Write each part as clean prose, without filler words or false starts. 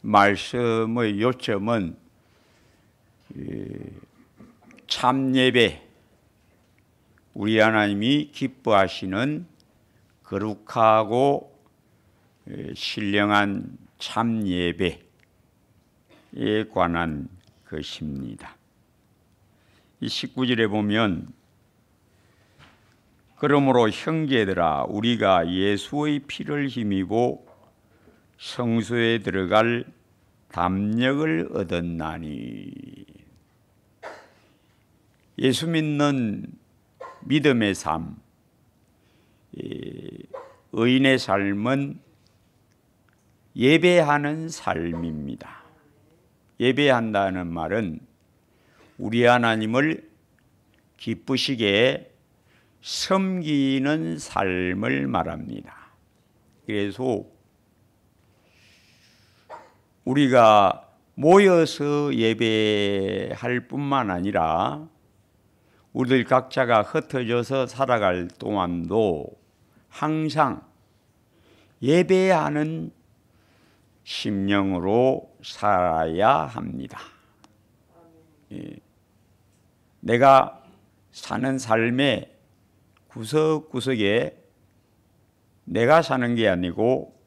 말씀의 요점은 참예배, 우리 하나님이 기뻐하시는 거룩하고 신령한 참예배에 관한 것입니다. 이 19절에 보면 그러므로 형제들아 우리가 예수의 피를 힘입어 성소에 들어갈 담력을 얻었나니. 예수 믿는 믿음의 삶, 의인의 삶은 예배하는 삶입니다. 예배한다는 말은 우리 하나님을 기쁘시게 섬기는 삶을 말합니다. 그래서 우리가 모여서 예배할 뿐만 아니라 우리들 각자가 흩어져서 살아갈 동안도 항상 예배하는 심령으로 살아야 합니다. 내가 사는 삶의 구석구석에 내가 사는 게 아니고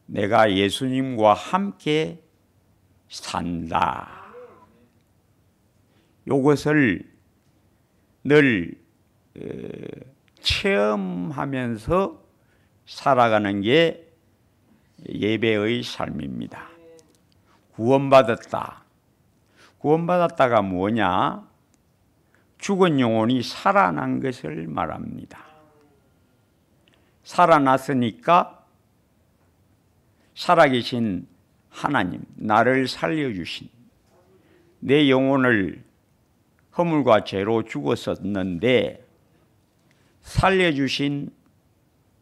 내가 예수님과 함께 산다. 이것을 늘 체험하면서 살아가는 게 예배의 삶입니다. 구원받았다. 구원받았다가 뭐냐? 죽은 영혼이 살아난 것을 말합니다. 살아났으니까 살아계신 하나님, 나를 살려주신, 내 영혼을 허물과 죄로 죽었었는데 살려주신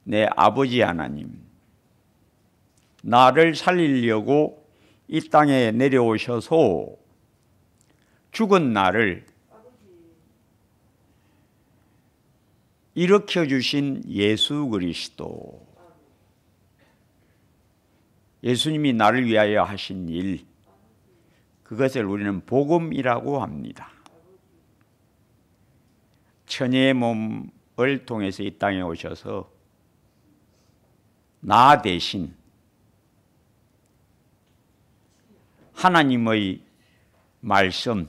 내 아버지 하나님, 나를 살리려고 이 땅에 내려오셔서 죽은 나를 일으켜주신 예수 그리스도, 예수님이 나를 위하여 하신 일, 그것을 우리는 복음이라고 합니다. 천의 몸을 통해서 이 땅에 오셔서 나 대신 하나님의 말씀,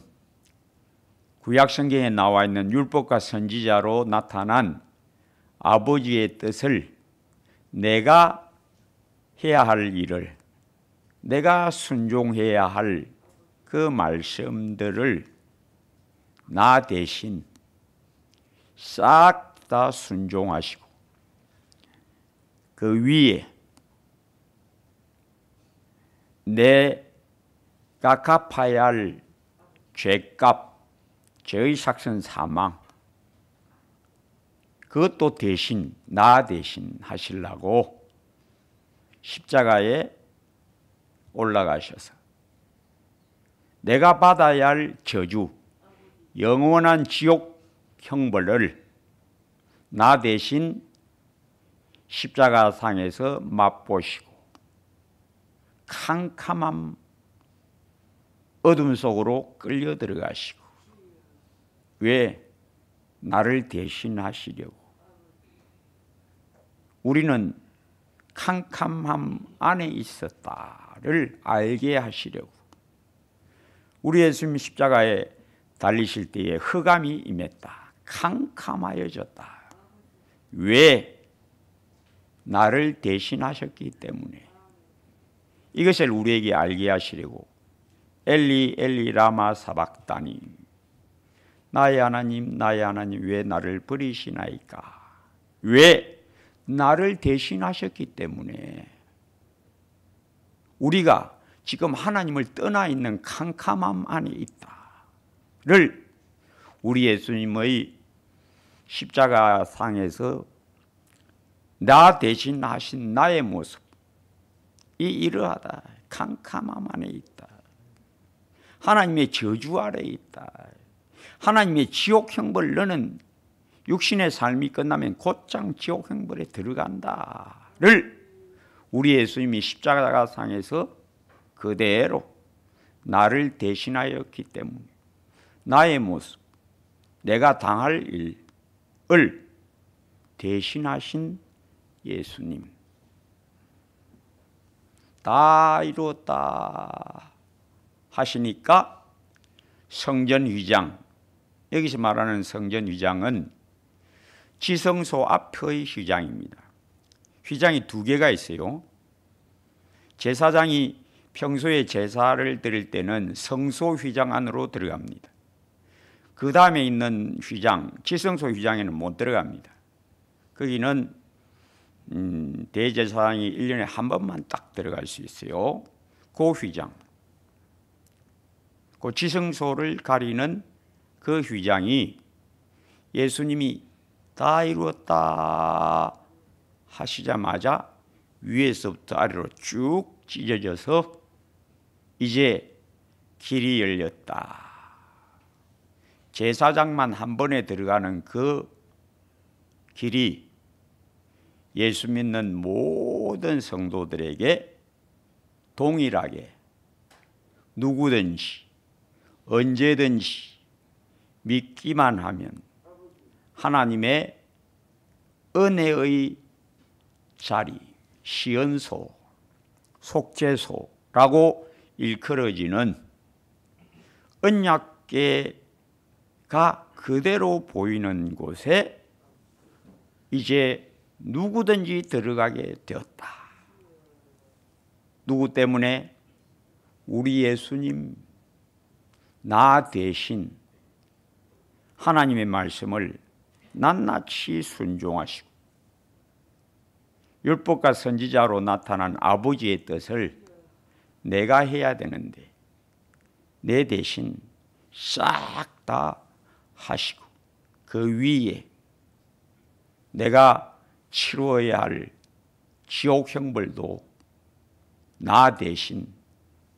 구약성경에 나와 있는 율법과 선지자로 나타난 아버지의 뜻을, 내가 해야 할 일을, 내가 순종해야 할 그 말씀들을 나 대신 싹 다 순종하시고 그 위에 내가 갚아야 할 죄값, 죄의 삭선 사망, 그것도 대신 나 대신 하시려고 십자가에 올라가셔서 내가 받아야 할 저주, 영원한 지옥 형벌을 나 대신 십자가상에서 맛보시고 캄캄한 어둠 속으로 끌려 들어가시고, 왜? 나를 대신하시려고. 우리는 캄캄함 안에 있었다를 알게 하시려고. 우리 예수님 십자가에 달리실 때에 흑암이 임했다. 캄캄하여졌다. 왜? 나를 대신하셨기 때문에. 이것을 우리에게 알게 하시려고 엘리 엘리 라마 사박다니, 나의 하나님 나의 하나님 왜 나를 버리시나이까. 왜? 나를 대신하셨기 때문에. 우리가 지금 하나님을 떠나 있는 캄캄함 안에 있다를 우리 예수님의 십자가상에서 나 대신 하신 나의 모습, 이 이러하다. 캄캄함 안에 있다. 하나님의 저주 아래에 있다. 하나님의 지옥 형벌, 너는 육신의 삶이 끝나면 곧장 지옥 형벌에 들어간다를 우리 예수님이 십자가상에서 그대로 나를 대신하였기 때문에 나의 모습, 내가 당할 일을 대신하신 예수님, 다 이루었다 하시니까 성전 휘장, 여기서 말하는 성전 휘장은 지성소 앞의 휘장입니다. 휘장이 두 개가 있어요. 제사장이 평소에 제사를 드릴 때는 성소 휘장 안으로 들어갑니다. 그 다음에 있는 휘장, 지성소 휘장에는 못 들어갑니다. 거기는 대제사장이 1년에 한 번만 딱 들어갈 수 있어요. 그 휘장, 그 지성소를 가리는 그 휘장이 예수님이 다 이루었다 하시자마자 위에서부터 아래로 쭉 찢어져서 이제 길이 열렸다. 제사장만 한 번에 들어가는 그 길이 예수 믿는 모든 성도들에게 동일하게 누구든지 언제든지 믿기만 하면 하나님의 은혜의 자리, 시언소, 속죄소라고 일컬어지는 언약궤가 그대로 보이는 곳에 이제 누구든지 들어가게 되었다. 누구 때문에? 우리 예수님, 나 대신 하나님의 말씀을 낱낱이 순종하시고 율법과 선지자로 나타난 아버지의 뜻을 내가 해야 되는데 내 대신 싹 다 하시고 그 위에 내가 치루어야 할 지옥 형벌도 나 대신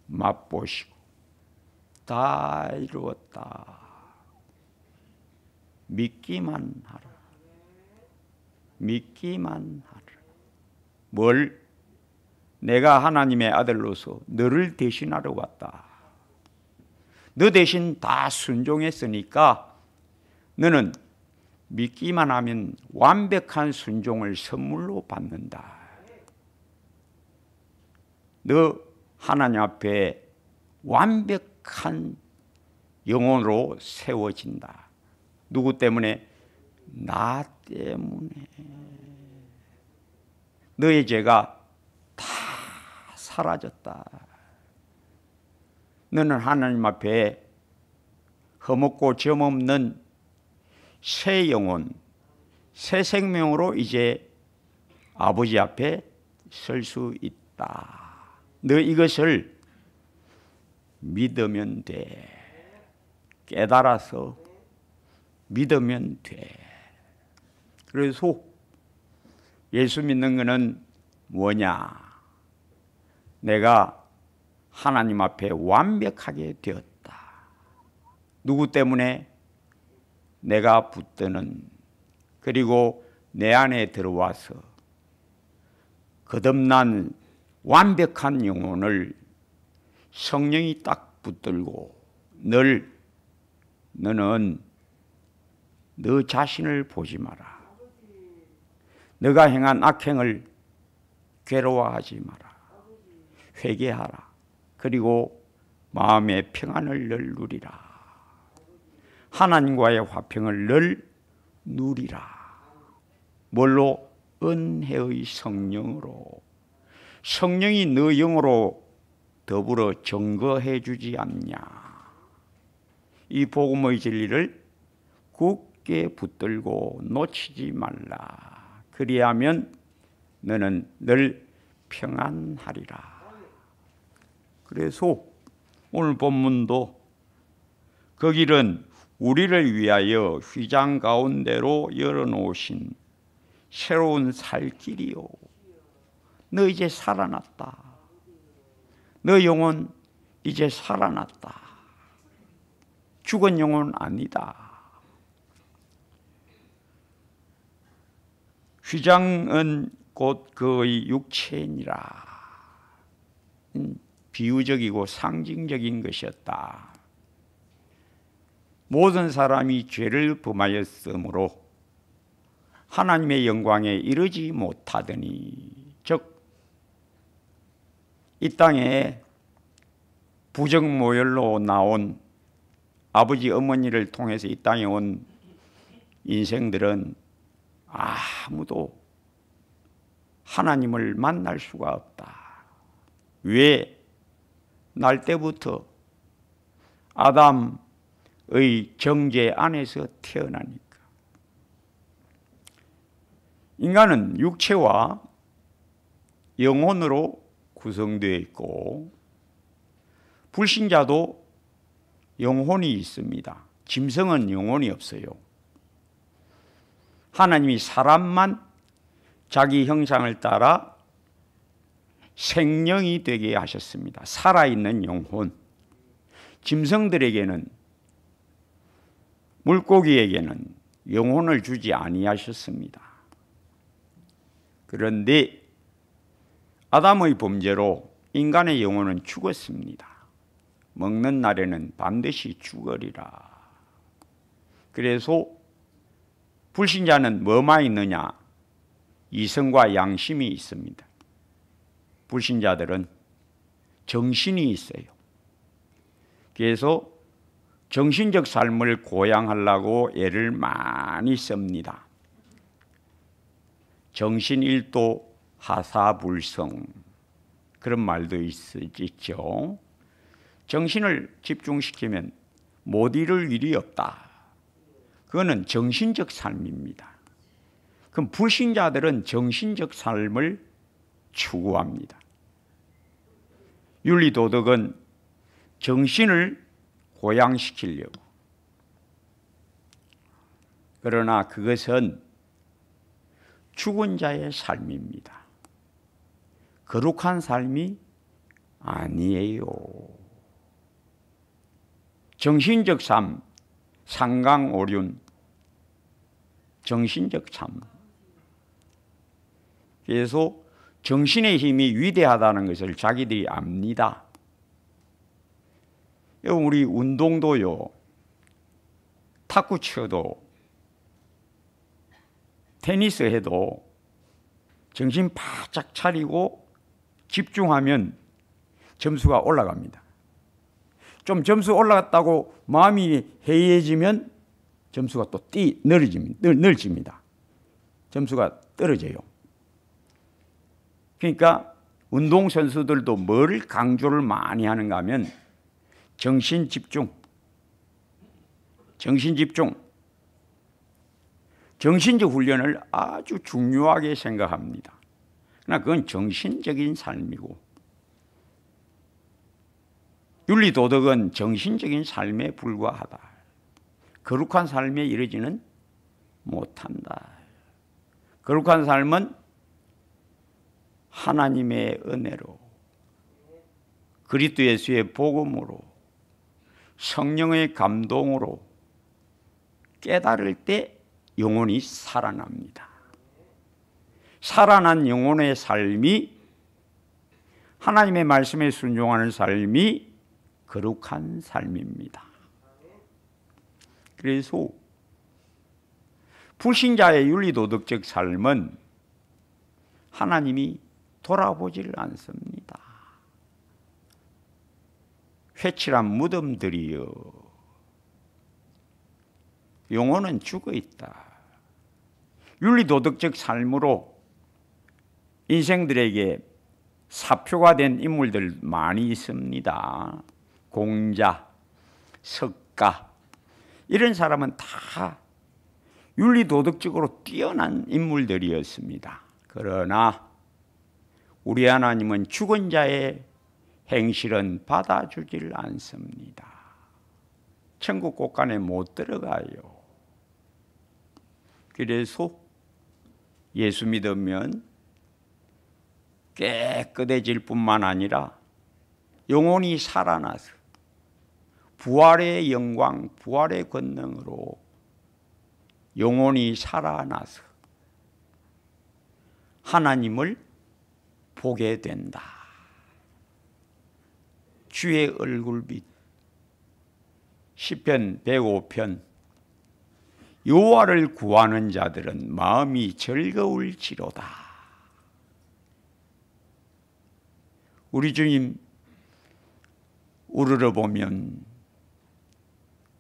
맛보시고 다 이루었다. 믿기만 하라. 믿기만 하라. 뭘? 내가 하나님의 아들로서 너를 대신하러 왔다. 너 대신 다 순종했으니까 너는 믿기만 하면 완벽한 순종을 선물로 받는다. 너 하나님 앞에 완벽한 영혼으로 세워진다. 누구 때문에? 나 때문에. 너의 죄가 다 사라졌다. 너는 하나님 앞에 흠없고 점없는 새 영혼, 새 생명으로 이제 아버지 앞에 설 수 있다. 너 이것을 믿으면 돼. 깨달아서 믿으면 돼. 그래서 예수 믿는 것은 뭐냐? 내가 하나님 앞에 완벽하게 되었다. 누구 때문에? 내가 붙드는, 그리고 내 안에 들어와서 거듭난 완벽한 영혼을 성령이 딱 붙들고 너는 너 자신을 보지 마라. 너가 행한 악행을 괴로워하지 마라. 회개하라. 그리고 마음의 평안을 늘 누리라. 하나님과의 화평을 늘 누리라. 뭘로? 은혜의 성령으로. 성령이 너 영으로 더불어 증거해 주지 않냐. 이 복음의 진리를 굳게 붙들고 놓치지 말라. 그리하면 너는 늘 평안하리라. 그래서 오늘 본문도 그 길은 우리를 위하여 휘장 가운데로 열어놓으신 새로운 살 길이요. 너 이제 살아났다. 너 영혼 이제 살아났다. 죽은 영혼 아니다. 휘장은 곧 그의 육체니라. 비유적이고 상징적인 것이었다. 모든 사람이 죄를 범하였으므로 하나님의 영광에 이르지 못하더니, 즉 이 땅에 부정모혈로 나온 아버지 어머니를 통해서 이 땅에 온 인생들은 아무도 하나님을 만날 수가 없다. 왜? 날 때부터 아담의 정죄 안에서 태어나니까. 인간은 육체와 영혼으로 구성되어 있고, 불신자도 영혼이 있습니다. 짐승은 영혼이 없어요. 하나님이 사람만 자기 형상을 따라 생명이 되게 하셨습니다. 살아있는 영혼. 짐승들에게는, 물고기에게는 영혼을 주지 아니하셨습니다. 그런데 아담의 범죄로 인간의 영혼은 죽었습니다. 먹는 날에는 반드시 죽으리라. 그래서 불신자는 뭐만 있느냐? 이성과 양심이 있습니다. 불신자들은 정신이 있어요. 그래서 정신적 삶을 고양하려고 애를 많이 씁니다. 정신일도 하사불성, 그런 말도 있죠. 정신을 집중시키면 못 이룰 일이 없다. 그거는 정신적 삶입니다. 그럼 불신자들은 정신적 삶을 추구합니다. 윤리도덕은 정신을 고양시키려고. 그러나 그것은 죽은 자의 삶입니다. 거룩한 삶이 아니에요. 정신적 삶, 상강오륜, 정신적 삶. 그래서 정신의 힘이 위대하다는 것을 자기들이 압니다. 우리 운동도요, 탁구 쳐도, 테니스 해도 정신 바짝 차리고 집중하면 점수가 올라갑니다. 좀 점수 올라갔다고 마음이 해이해지면 점수가 또 늘어집니다. 점수가 떨어져요. 그러니까 운동선수들도 뭘 강조를 많이 하는가 하면 정신 집중. 정신적 훈련을 아주 중요하게 생각합니다. 그러나 그건 정신적인 삶이고, 윤리도덕은 정신적인 삶에 불과하다. 거룩한 삶에 이르지는 못한다. 거룩한 삶은 하나님의 은혜로, 그리스도 예수의 복음으로, 성령의 감동으로 깨달을 때 영혼이 살아납니다. 살아난 영혼의 삶이, 하나님의 말씀에 순종하는 삶이 거룩한 삶입니다. 그래서 불신자의 윤리도덕적 삶은 하나님이 돌아보지를 않습니다. 회칠한 무덤들이여, 영혼은 죽어 있다. 윤리도덕적 삶으로 인생들에게 사표가 된 인물들 많이 있습니다. 공자, 석가, 이런 사람은 다 윤리도덕적으로 뛰어난 인물들이었습니다. 그러나 우리 하나님은 죽은 자의 행실은 받아주질 않습니다. 천국 곳간에 못 들어가요. 그래서 예수 믿으면 깨끗해질 뿐만 아니라 영혼이 살아나서 부활의 영광, 부활의 권능으로 영혼이 살아나서 하나님을 보게 된다. 주의 얼굴빛. 시편 105편. 여호와를 구하는 자들은 마음이 즐거울지로다. 우리 주님 우러러 보면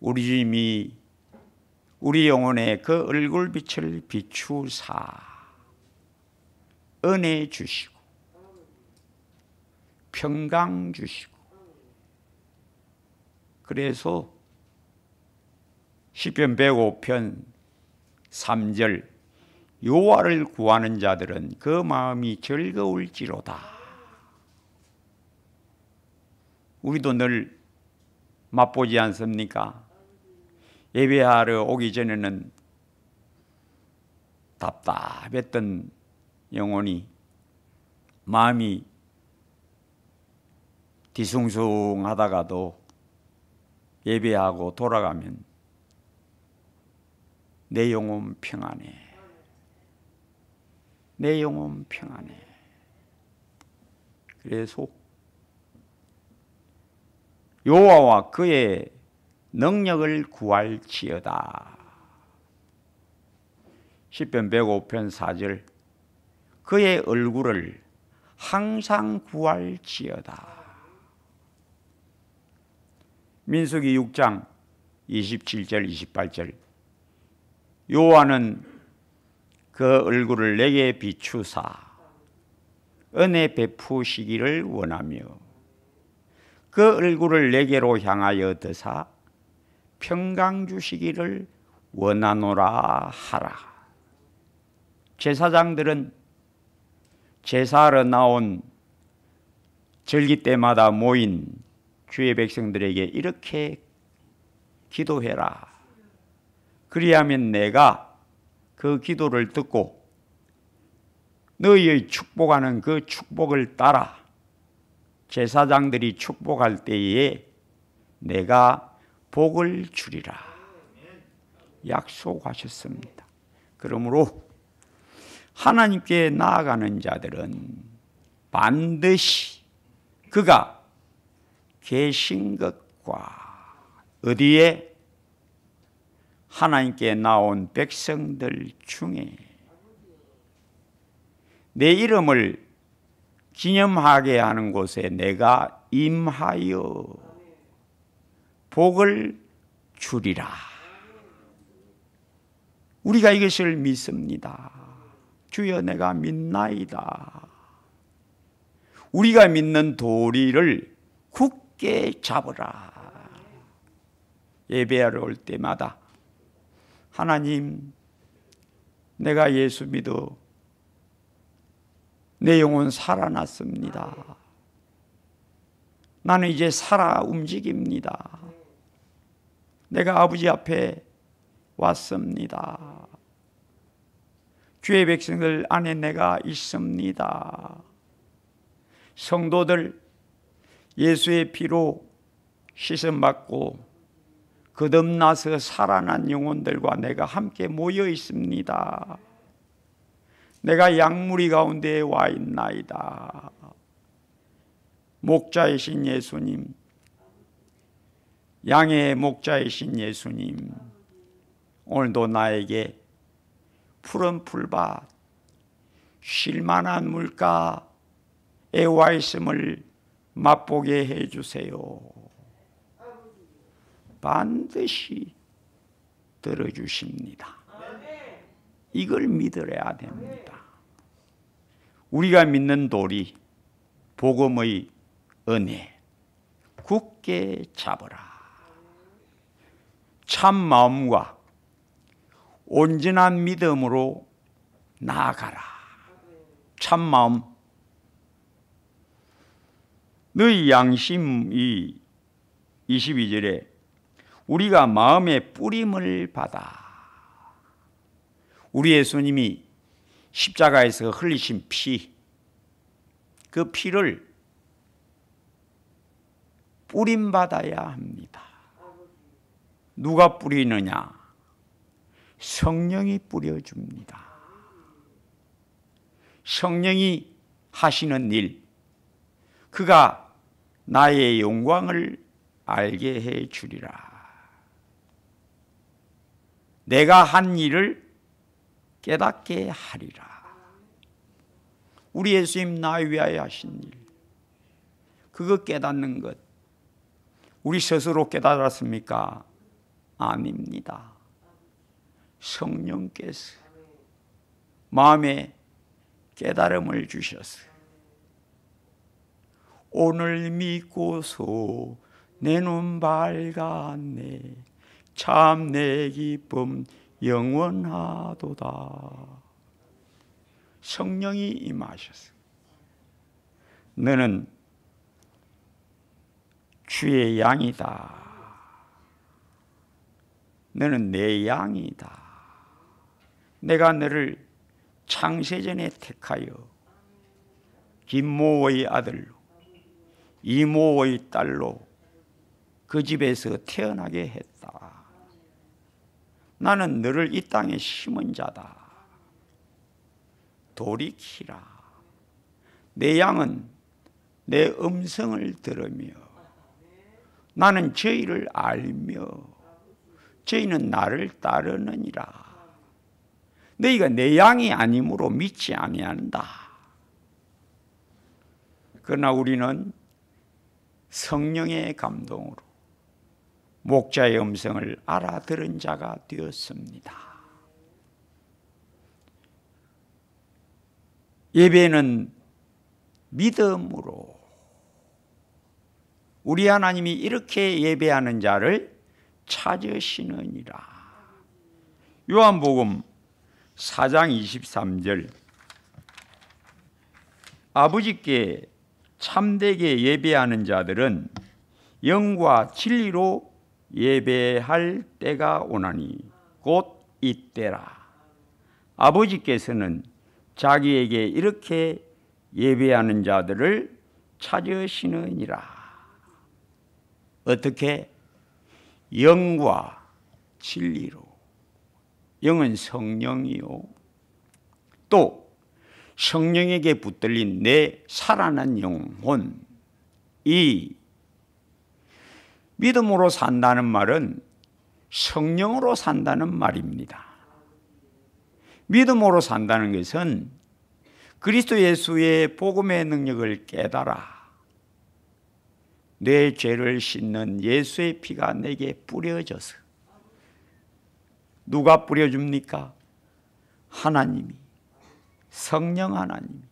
우리 주님이 우리 영혼에 그 얼굴빛을 비추사 은혜 주시고 평강 주시고, 그래서 시편 105편 3절 여호와를 구하는 자들은 그 마음이 즐거울지로다. 우리도 늘 맛보지 않습니까? 예배하러 오기 전에는 답답했던 영혼이 마음이 뒤숭숭하다가도 예배하고 돌아가면 내 영혼 평안해. 내 영혼 평안해. 그래서 여호와와 그의 능력을 구할지어다. 시편 105편 4절 그의 얼굴을 항상 구할지어다. 민수기 6장 27절 28절 여호와는 그 얼굴을 내게 비추사 은혜 베푸시기를 원하며 그 얼굴을 내게로 향하여 드사 평강 주시기를 원하노라 하라. 제사장들은 제사하러 나온 절기 때마다 모인 주의 백성들에게 이렇게 기도해라. 그리하면 내가 그 기도를 듣고 너희의 축복하는 그 축복을 따라 제사장들이 축복할 때에 내가 복을 주리라 약속하셨습니다. 그러므로 하나님께 나아가는 자들은 반드시 그가 계신 것과 어디에 하나님께 나온 백성들 중에 내 이름을 기념하게 하는 곳에 내가 임하여 복을 주리라. 우리가 이것을 믿습니다. 주여 내가 믿나이다. 우리가 믿는 도리를 굳게 잡으라. 예배하러 올 때마다 하나님 내가 예수 믿어 내 영혼 살아났습니다. 나는 이제 살아 움직입니다. 내가 아버지 앞에 왔습니다. 주의 백성들 안에 내가 있습니다. 성도들 예수의 피로 씻음받고 거듭나서 살아난 영혼들과 내가 함께 모여 있습니다. 내가 양무리 가운데에 와 있나이다. 목자이신 예수님, 양의 목자이신 예수님, 오늘도 나에게 푸른 풀밭, 쉴만한 물가에 와 있음을 맛보게 해주세요. 반드시 들어주십니다. 이걸 믿어야 됩니다. 우리가 믿는 도리, 복음의 은혜 굳게 잡으라. 참 마음과 온전한 믿음으로 나아가라. 참 마음. 너희 양심이 22절에 우리가 마음의 뿌림을 받아. 우리 예수님이 십자가에서 흘리신 피, 그 피를 뿌림받아야 합니다. 누가 뿌리느냐? 성령이 뿌려줍니다. 성령이 하시는 일, 그가 나의 영광을 알게 해 주리라. 내가 한 일을 깨닫게 하리라. 우리 예수님 나 위하여 하신 일, 그거 깨닫는 것, 우리 스스로 깨달았습니까? 아닙니다. 성령께서 마음에 깨달음을 주셨어요. 오늘 믿고서 내 눈 밝았네, 참 내 기쁨 영원하도다. 성령이 임하셨어요. 너는 주의 양이다. 너는 내 양이다. 내가 너를 창세전에 택하여 김모의 아들로 이모의 딸로 그 집에서 태어나게 했다. 나는 너를 이 땅에 심은 자다. 돌이키라. 내 양은 내 음성을 들으며 나는 저희를 알며 저희는 나를 따르느니라. 너희가 내 양이 아니므로 믿지 아니한다. 그러나 우리는 성령의 감동으로 목자의 음성을 알아들은 자가 되었습니다. 예배는 믿음으로, 우리 하나님이 이렇게 예배하는 자를 찾으시느니라. 요한복음 4장 23절, 아버지께 참되게 예배하는 자들은 영과 진리로 예배할 때가 오나니 곧 이때라. 아버지께서는 자기에게 이렇게 예배하는 자들을 찾으시느니라. 어떻게? 영과 진리로. 영은 성령이요, 또 성령에게 붙들린 내 살아난 영혼, 이 믿음으로 산다는 말은 성령으로 산다는 말입니다. 믿음으로 산다는 것은 그리스도 예수의 복음의 능력을 깨달아 내 죄를 씻는 예수의 피가 내게 뿌려져서, 누가 뿌려줍니까? 하나님이, 성령 하나님이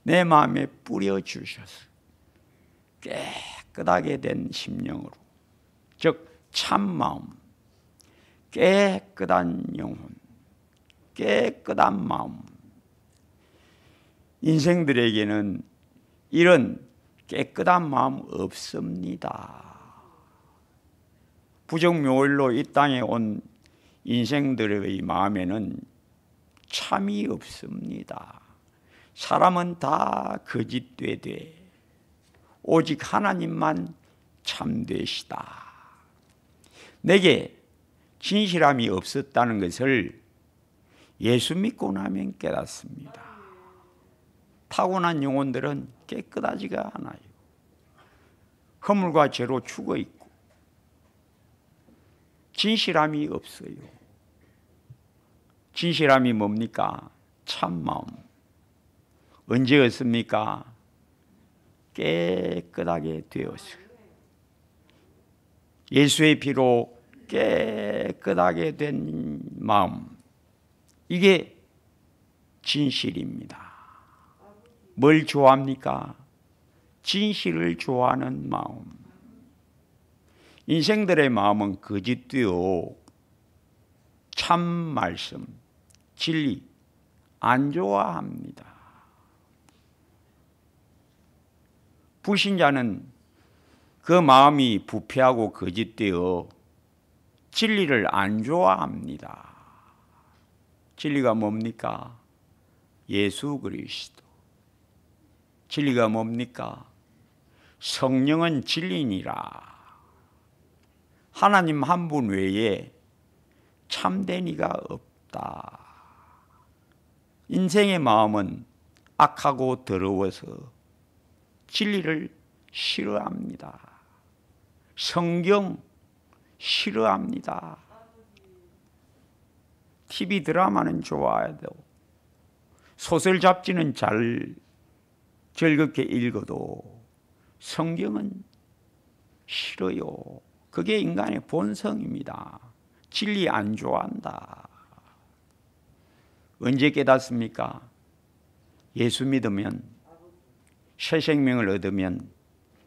내 마음에 뿌려주셔서 깨끗하게 된 심령으로, 즉 참마음, 깨끗한 영혼, 깨끗한 마음. 인생들에게는 이런 깨끗한 마음 없습니다. 부정묘일로 이 땅에 온 인생들의 마음에는 참이 없습니다. 사람은 다 거짓되되 오직 하나님만 참되시다. 내게 진실함이 없었다는 것을 예수 믿고 나면 깨닫습니다. 타고난 영혼들은 깨끗하지가 않아요. 허물과 죄로 죽어 있고 진실함이 없어요. 진실함이 뭡니까? 참마음. 언제였습니까? 깨끗하게 되었어요. 예수의 피로 깨끗하게 된 마음, 이게 진실입니다. 뭘 좋아합니까? 진실을 좋아하는 마음. 인생들의 마음은 거짓되어 참 말씀, 진리 안 좋아합니다. 불신자는 그 마음이 부패하고 거짓되어 진리를 안 좋아합니다. 진리가 뭡니까? 예수 그리스도. 진리가 뭡니까? 성령은 진리니라. 하나님 한 분 외에 참된 이가 없다. 인생의 마음은 악하고 더러워서 진리를 싫어합니다. 성경 싫어합니다. TV 드라마는 좋아해도 소설 잡지는 잘 즐겁게 읽어도 성경은 싫어요. 그게 인간의 본성입니다. 진리 안 좋아한다. 언제 깨닫습니까? 예수 믿으면, 새 생명을 얻으면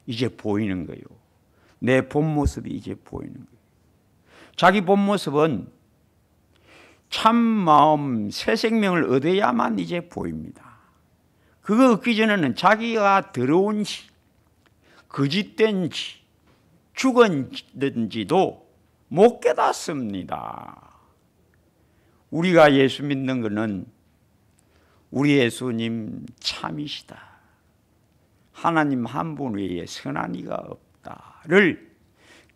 이제 보이는 거예요. 내 본 모습이 이제 보이는 거예요. 자기 본 모습은 참 마음, 새 생명을 얻어야만 이제 보입니다. 그거 얻기 전에는 자기가 더러운지, 거짓된지, 죽었는지도 못 깨닫습니다. 우리가 예수 믿는 것은 우리 예수님 참이시다, 하나님 한 분 외에 선한 이가 없다를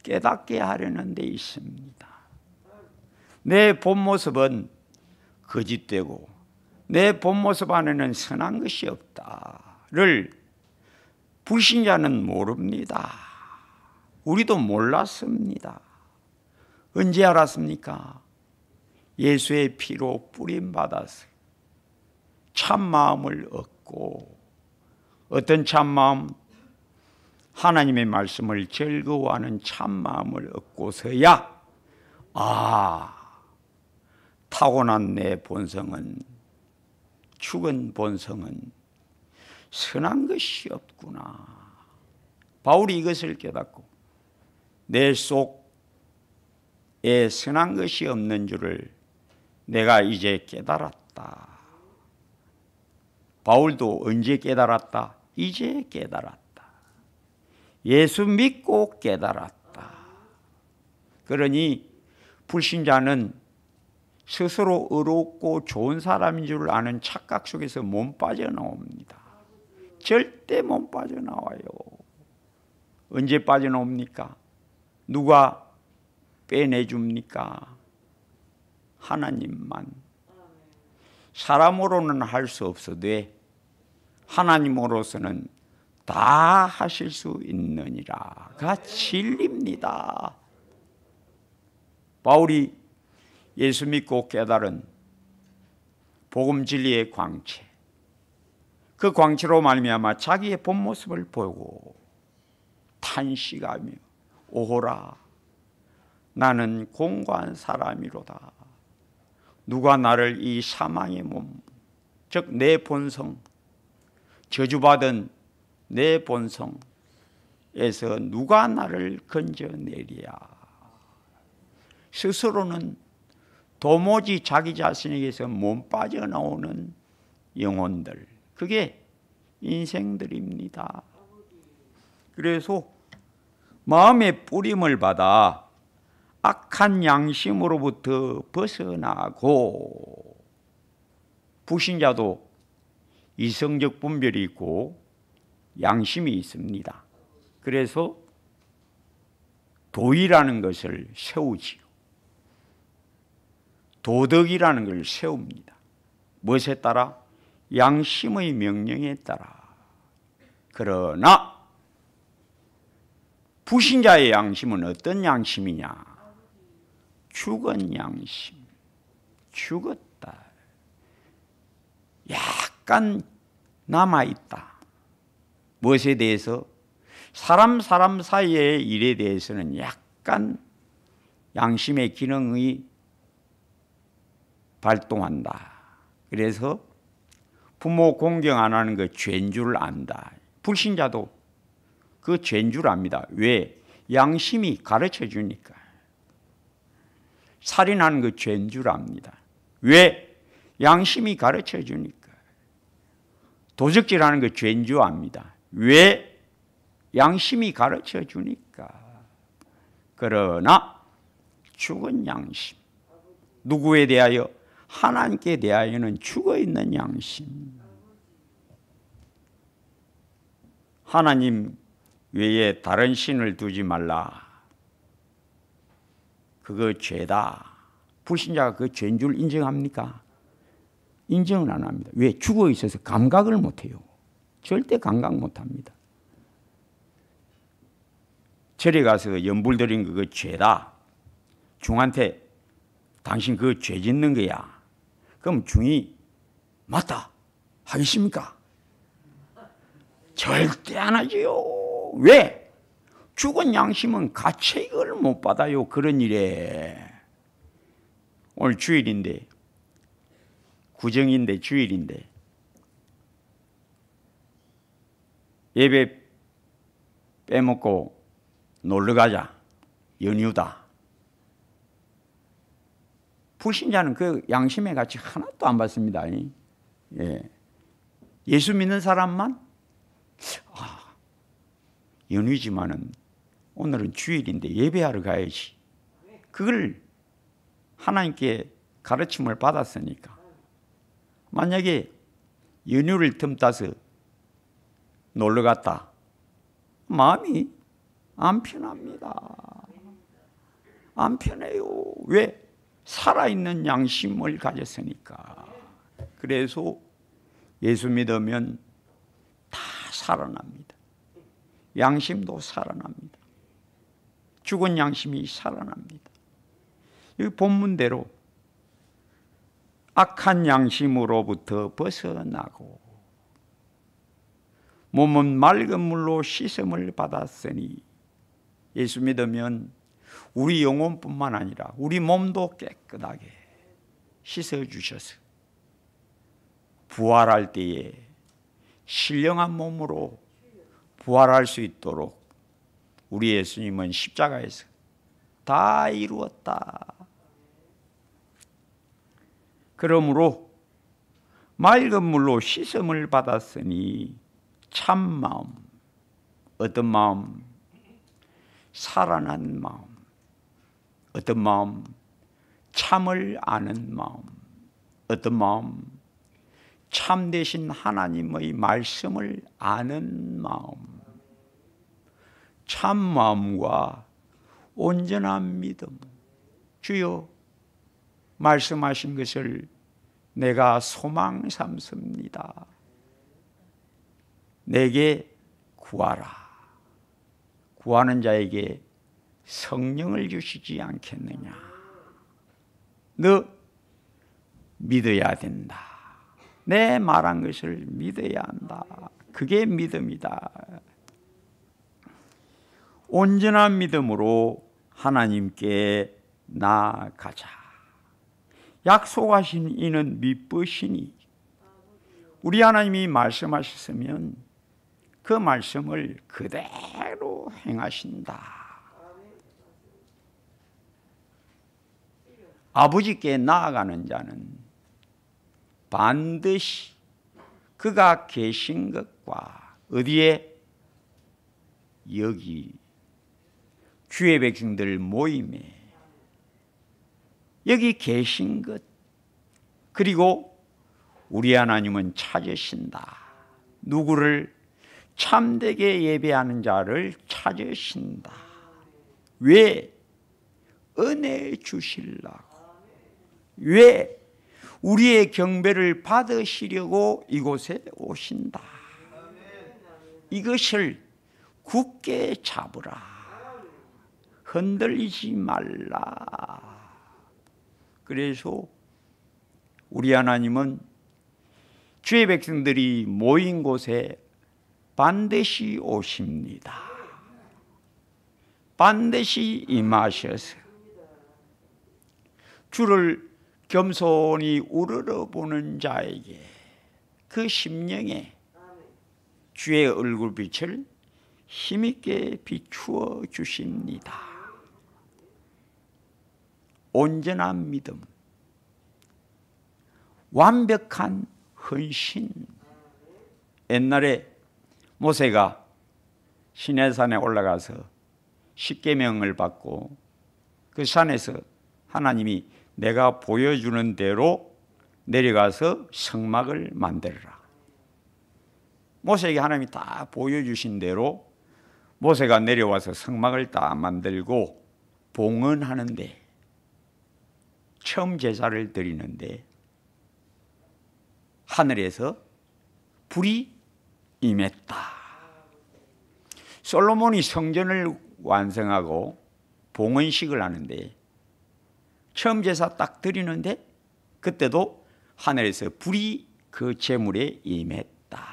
깨닫게 하려는 데 있습니다. 내 본 모습은 거짓되고 내 본 모습 안에는 선한 것이 없다를 불신자는 모릅니다. 우리도 몰랐습니다. 언제 알았습니까? 예수의 피로 뿌림받아서 참마음을 얻고, 어떤 참마음? 하나님의 말씀을 즐거워하는 참마음을 얻고서야 타고난 내 본성은, 죽은 본성은 선한 것이 없구나. 바울이 이것을 깨닫고 내 속에 선한 것이 없는 줄을 내가 이제 깨달았다. 바울도 언제 깨달았다? 이제 깨달았다. 예수 믿고 깨달았다. 그러니 불신자는 스스로 의롭고 좋은 사람인 줄 아는 착각 속에서 못 빠져나옵니다. 절대 못 빠져나와요. 언제 빠져나옵니까? 누가 빼내줍니까? 하나님만. 사람으로는 할 수 없어도 하나님으로서는 다 하실 수 있느니라가 진리입니다. 바울이 예수 믿고 깨달은 복음 진리의 광채, 그 광채로 말미암아 자기의 본 모습을 보고 탄식하며 오호라 나는 공고한 사람이로다. 누가 나를 이 사망의 몸, 즉 내 본성, 저주받은 내 본성에서 누가 나를 건져내리야. 스스로는 도무지 자기 자신에게서 못 빠져나오는 영혼들, 그게 인생들입니다. 그래서 마음의 뿌림을 받아 악한 양심으로부터 벗어나고, 불신자도 이성적 분별이 있고 양심이 있습니다. 그래서 도의라는 것을 세우지요. 도덕이라는 걸 세웁니다. 무엇에 따라? 양심의 명령에 따라. 그러나 불신자의 양심은 어떤 양심이냐? 죽은 양심. 죽었다. 약간 남아있다. 무엇에 대해서? 사람 사이의 일에 대해서는 약간 양심의 기능이 발동한다. 그래서 부모 공경 안 하는 거 죄인 줄 안다. 불신자도 그 죄인 줄 압니다. 왜? 양심이 가르쳐 주니까. 살인하는 거 죄인 줄 압니다. 왜? 양심이 가르쳐 주니까. 도적질하는 거 죄인 줄 압니다. 왜? 양심이 가르쳐 주니까. 그러나 죽은 양심, 누구에 대하여? 하나님께 대하여는 죽어있는 양심. 하나님 외에 다른 신을 두지 말라. 그거 죄다. 불신자가 그 죄인 줄 인정합니까? 인정을 안 합니다. 왜? 죽어 있어서 감각을 못해요. 절대 감각 못합니다. 절에 가서 연불 드린 거 그 죄다. 중한테 당신 그 죄 짓는 거야. 그럼 중이 맞다 하겠습니까? 절대 안 하지요. 왜? 죽은 양심은 가책을 못 받아요. 그런 일에. 오늘 주일인데, 구정인데 주일인데 예배 빼먹고 놀러 가자. 연휴다. 불신자는 그 양심의 가치 하나도 안 받습니다. 예. 예수 믿는 사람만 연휴지만은 오늘은 주일인데 예배하러 가야지. 그걸 하나님께 가르침을 받았으니까. 만약에 연휴를 틈타서 놀러 갔다. 마음이 안 편합니다. 안 편해요. 왜? 살아있는 양심을 가졌으니까. 그래서 예수 믿으면 다 살아납니다. 양심도 살아납니다. 죽은 양심이 살아납니다. 이 본문대로 악한 양심으로부터 벗어나고 몸은 맑은 물로 씻음을 받았으니 예수 믿으면 우리 영혼뿐만 아니라 우리 몸도 깨끗하게 씻어주셔서 부활할 때에 신령한 몸으로 부활할 수 있도록 우리 예수님은 십자가에서 다 이루었다. 그러므로 맑은 물로 씻음을 받았으니 참 마음, 어떤 마음? 살아난 마음. 어떤 마음? 참을 아는 마음. 어떤 마음? 참 되신 하나님의 말씀을 아는 마음. 참 마음과 온전한 믿음. 주여, 말씀하신 것을 내가 소망 삼습니다. 내게 구하라. 구하는 자에게 성령을 주시지 않겠느냐. 너 믿어야 된다. 내 말한 것을 믿어야 한다. 그게 믿음이다. 온전한 믿음으로 하나님께 나아가자. 약속하신 이는 믿으시니 우리 하나님이 말씀하셨으면 그 말씀을 그대로 행하신다. 아버지께 나아가는 자는 반드시 그가 계신 것과 어디에? 여기 주의 백성들 모임에 여기 계신 것, 그리고 우리 하나님은 찾으신다. 누구를? 참되게 예배하는 자를 찾으신다. 왜? 은혜 주시려고. 왜? 우리의 경배를 받으시려고 이곳에 오신다. 이것을 굳게 잡으라. 흔들리지 말라. 그래서 우리 하나님은 주의 백성들이 모인 곳에 반드시 오십니다. 반드시 임하셔서 주를 겸손히 우러러보는 자에게 그 심령에 주의 얼굴빛을 힘있게 비추어 주십니다. 온전한 믿음, 완벽한 헌신. 옛날에 모세가 시내산에 올라가서 십계명을 받고 그 산에서 하나님이 내가 보여주는 대로 내려가서 성막을 만들어라. 모세에게 하나님이 다 보여주신 대로 모세가 내려와서 성막을 다 만들고 봉헌하는데 처음 제사를 드리는데 하늘에서 불이 임했다. 솔로몬이 성전을 완성하고 봉헌식을 하는데 처음 제사 딱 드리는데 그때도 하늘에서 불이 그 제물에 임했다.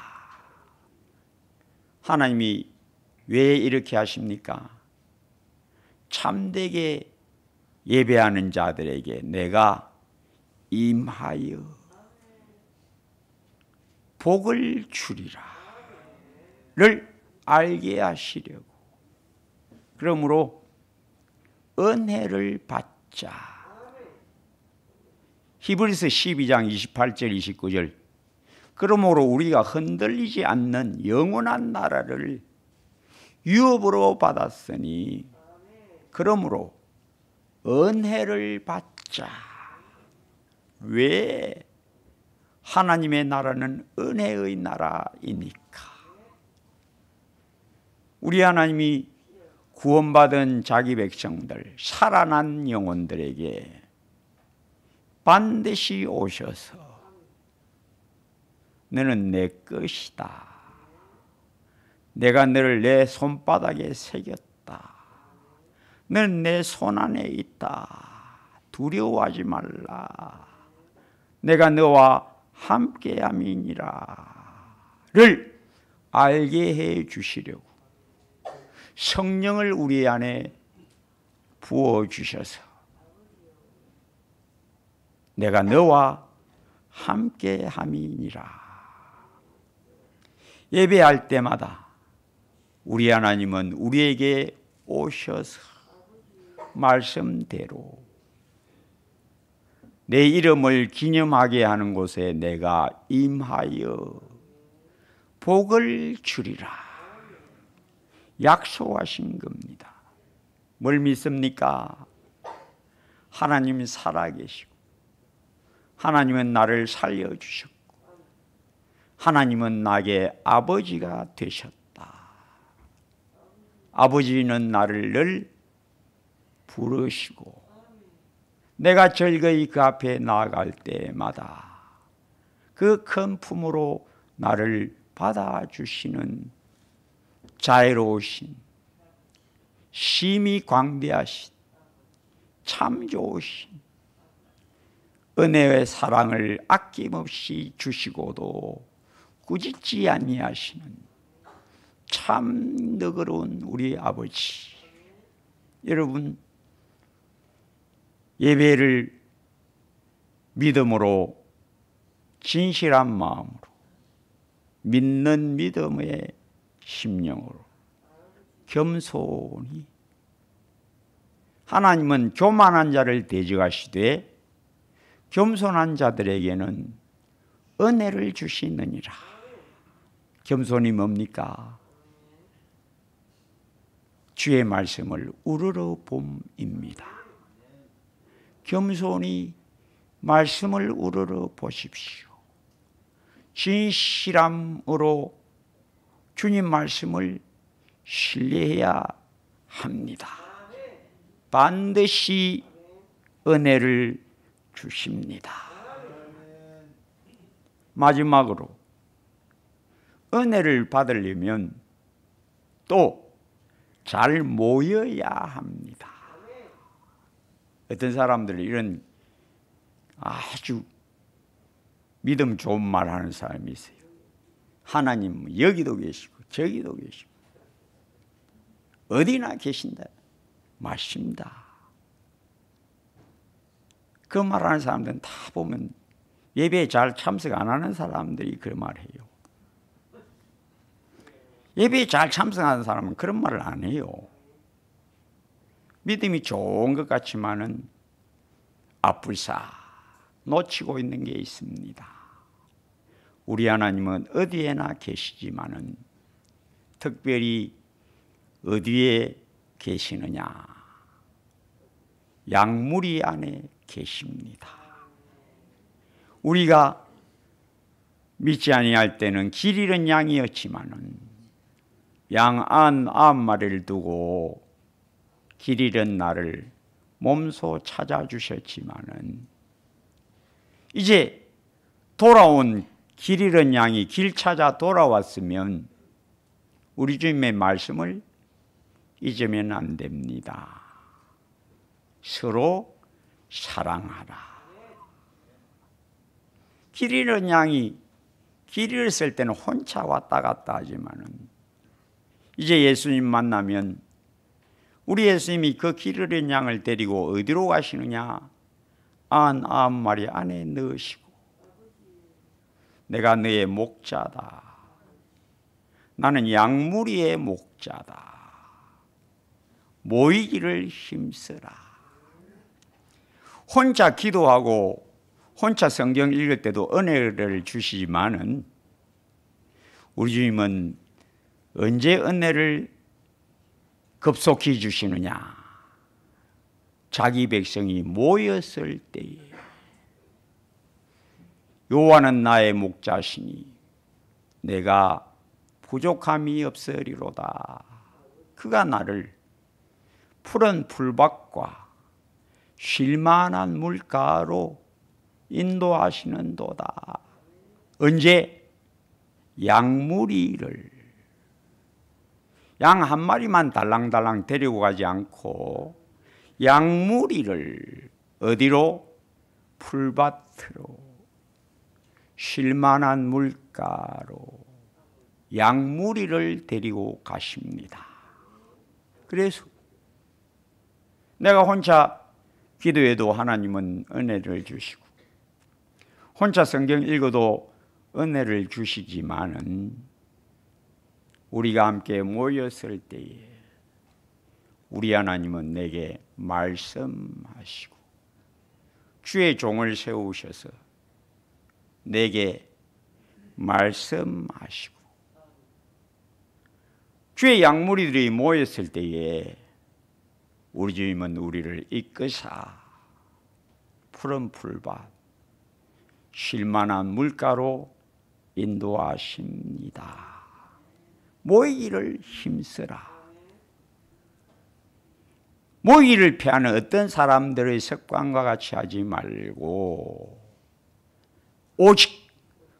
하나님이 왜 이렇게 하십니까? 참되게 예배하는 자들에게 내가 임하여 복을 주리라 를 알게 하시려고. 그러므로 은혜를 받자. 히브리서 12장 28절 29절 그러므로 우리가 흔들리지 않는 영원한 나라를 유업으로 받았으니 그러므로 은혜를 받자. 왜? 하나님의 나라는 은혜의 나라이니까. 우리 하나님이 구원받은 자기 백성들, 살아난 영혼들에게 반드시 오셔서 너는 내 것이다. 내가 너를 내 손바닥에 새겼다. 너는 내 손안에 있다. 두려워하지 말라. 내가 너와 함께함이니라를 알게 해 주시려고 성령을 우리 안에 부어주셔서 내가 너와 함께함이니라. 예배할 때마다 우리 하나님은 우리에게 오셔서 말씀대로 내 이름을 기념하게 하는 곳에 내가 임하여 복을 주리라 약속하신 겁니다. 뭘 믿습니까? 하나님이 살아계시고 하나님은 나를 살려주셨고 하나님은 나에게 아버지가 되셨다. 아버지는 나를 늘 부르시고 내가 즐거이 그 앞에 나아갈 때마다 그 큰 품으로 나를 받아주시는 자애로우신 심히 광대하신 참 좋으신 은혜의 사랑을 아낌없이 주시고도 꾸짖지 아니하시는 참 너그러운 우리 아버지. 여러분, 예배를 믿음으로 진실한 마음으로 믿는 믿음의 심령으로 겸손히 하나님은 교만한 자를 대적하시되 겸손한 자들에게는 은혜를 주시느니라. 겸손이 뭡니까? 주의 말씀을 우러러 봄입니다. 겸손히 말씀을 우러러 보십시오. 진실함으로 주님 말씀을 신뢰해야 합니다. 반드시 은혜를 주십니다. 마지막으로 은혜를 받으려면 또 잘 모여야 합니다. 어떤 사람들이 이런 아주 믿음 좋은 말 하는 사람이 있어요. 하나님 여기도 계시고 저기도 계시고 어디나 계신다. 맞습니다. 그 말하는 사람들은 다 보면 예배에 잘 참석 안 하는 사람들이 그 말해요. 예배에 잘 참석하는 사람은 그런 말을 안 해요. 믿음이 좋은 것 같지만은 앞불사 놓치고 있는 게 있습니다. 우리 하나님은 어디에나 계시지만은 특별히 어디에 계시느냐? 양무리 안에 계십니다. 우리가 믿지 아니할 때는 길 잃은 양이었지만은 양 안 90마리를 두고 길 잃은 나를 몸소 찾아주셨지만은 이제 돌아온 길 잃은 양이 길 찾아 돌아왔으면 우리 주님의 말씀을 잊으면 안 됩니다. 서로 사랑하라. 길 잃은 양이 길 잃었을 때는 혼자 왔다 갔다 하지만은 이제 예수님 만나면 우리 예수님이 그 길 잃은 양을 데리고 어디로 가시느냐? 아흔 마리 안에 넣으시고 내가 너의 목자다. 나는 양무리의 목자다. 모이기를 힘쓰라. 혼자 기도하고 혼자 성경 읽을 때도 은혜를 주시지만은 우리 주님은 언제 은혜를 급속히 주시느냐? 자기 백성이 모였을 때에. 여호와는 나의 목자시니 내가 부족함이 없으리로다. 그가 나를 푸른 풀밭과 쉴만한 물가로 인도하시는도다. 언제? 양무리를, 양 한 마리만 달랑달랑 데리고 가지 않고 양무리를 어디로? 풀밭으로, 쉴만한 물가로 양무리를 데리고 가십니다. 그래서 내가 혼자 기도해도 하나님은 은혜를 주시고 혼자 성경 읽어도 은혜를 주시지만은 우리가 함께 모였을 때에 우리 하나님은 내게 말씀하시고 주의 종을 세우셔서 내게 말씀하시고 주의 양무리들이 모였을 때에 우리 주님은 우리를 이끄사 푸른 풀밭 쉴만한 물가로 인도하십니다. 모이기를 힘쓰라. 모이기를 피하는 어떤 사람들의 습관과 같이 하지 말고 오직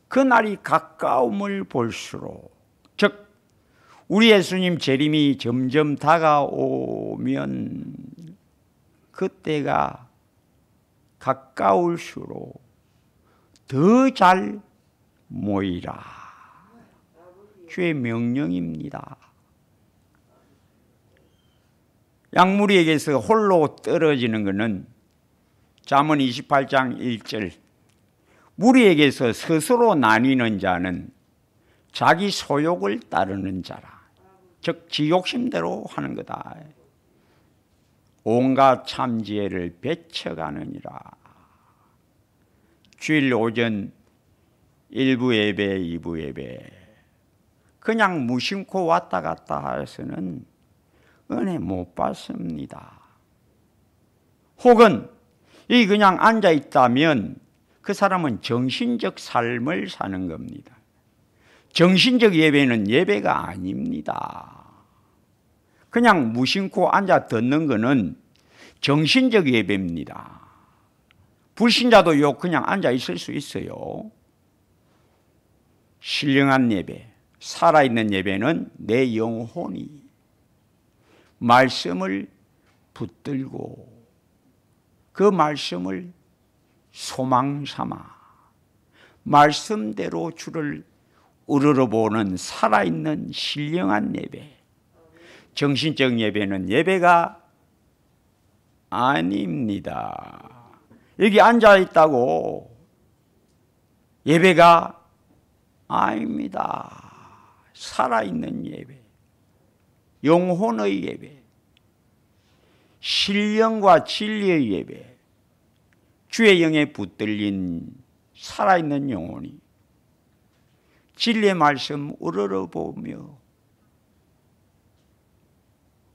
그날이 가까움을 볼수록, 즉 우리 예수님 재림이 점점 다가오면 그때가 가까울수록 더 잘 모이라. 주의 명령입니다. 양무리에게서 홀로 떨어지는 것은 잠언 28장 1절 무리에게서 스스로 나뉘는 자는 자기 소욕을 따르는 자라. 즉 지 욕심대로 하는 거다. 온갖 참지혜를 베쳐가느니라. 주일 오전 1부 예배, 2부 예배 그냥 무심코 왔다 갔다 해서는 은혜 못 받습니다. 혹은 이 그냥 앉아 있다면 그 사람은 정신적 삶을 사는 겁니다. 정신적 예배는 예배가 아닙니다. 그냥 무심코 앉아 듣는 것은 정신적 예배입니다. 불신자도 요 그냥 앉아 있을 수 있어요. 신령한 예배, 살아있는 예배는 내 영혼이 말씀을 붙들고 그 말씀을 소망 삼아 말씀대로 주를 우러러보는 살아있는 신령한 예배. 정신적 예배는 예배가 아닙니다. 여기 앉아있다고 예배가 아닙니다. 살아있는 예배, 영혼의 예배, 신령과 진리의 예배, 주의 영에 붙들린 살아있는 영혼이 진리의 말씀 우러러보며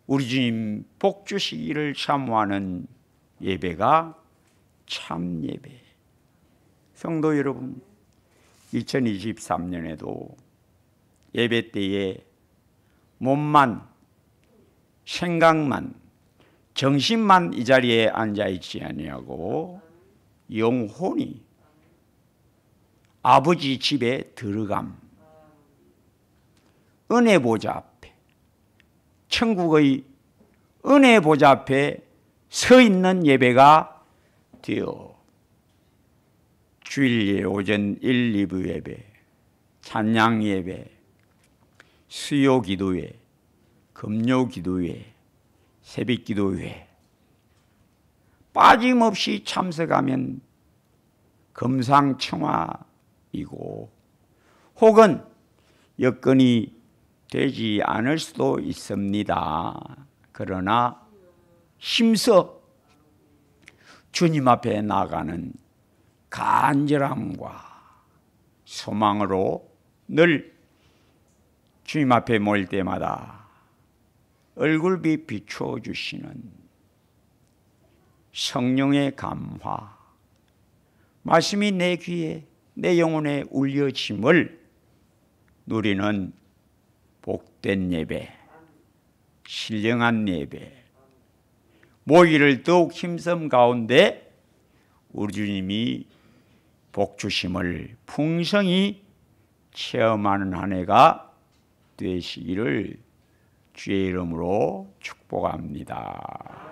우리 주님 복 주시기를 사모하는 예배가 참 예배. 성도 여러분, 2023년에도 예배 때에 몸만, 생각만, 정신만 이 자리에 앉아있지 아니하고 영혼이 아버지 집에 들어감. 은혜 보좌 앞에, 천국의 은혜 보좌 앞에 서 있는 예배가 되어 주일 오전 1, 2부 예배, 찬양 예배, 수요 기도회, 금요 기도회, 새벽 기도회 빠짐없이 참석하면 금상첨화이고 혹은 여건이 되지 않을 수도 있습니다. 그러나 힘써 주님 앞에 나가는 간절함과 소망으로 늘 주님 앞에 모일 때마다 얼굴빛 비추어 주시는 성령의 감화, 말씀이 내 귀에 내 영혼에 울려짐을 누리는 복된 예배, 신령한 예배, 모이를 더욱 힘섬 가운데 우리 주님이 복 주심을 풍성히 체험하는 한 해가 되시기를 주의 이름으로 축복합니다.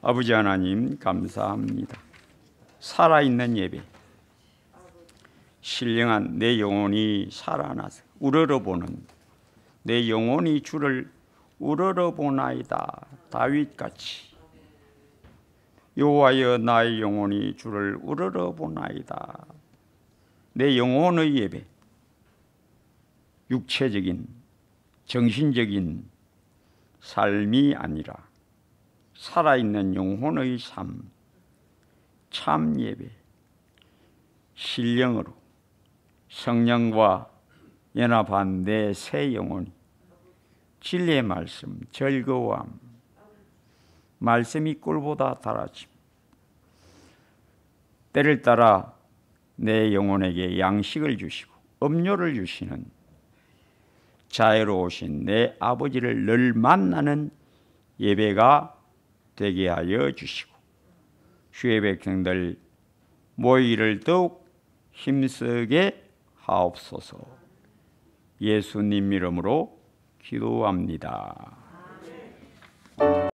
아버지 하나님 감사합니다. 살아있는 예배, 신령한 내 영혼이 살아나서 우러러보는 내 영혼이 주를 우러러보나이다. 다윗같이 여호와여 나의 영혼이 주를 우러러보나이다. 내 영혼의 예배, 육체적인 정신적인 삶이 아니라 살아있는 영혼의 삶, 참 예배, 신령으로 성령과 연합한 내 새 영혼이 진리의 말씀, 즐거워함, 말씀이 꿀보다 달아짐, 때를 따라 내 영혼에게 양식을 주시고 음료를 주시는 자애로우신 내 아버지를 늘 만나는 예배가 되게 하여 주시고 주의 백성들 모이를 더욱 힘쓰게 하옵소서. 예수님 이름으로 기도합니다.